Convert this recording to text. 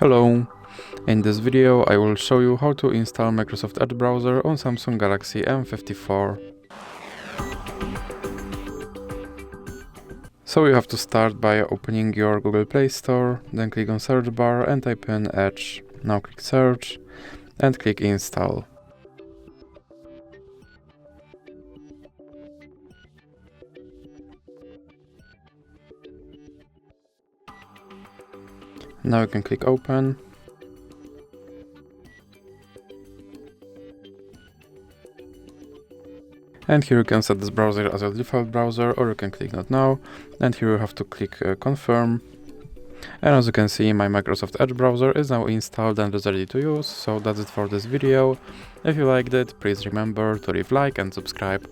Hello! In this video I will show you how to install Microsoft Edge browser on Samsung Galaxy M54. So you have to start by opening your Google Play Store, then click on search bar and type in Edge. Now click search and click install. Now you can click open. And here you can set this browser as your default browser, or you can click not now, and here you have to click confirm. And as you can see, my Microsoft Edge browser is now installed and is ready to use. So that's it for this video. If you liked it, please remember to leave a like and subscribe.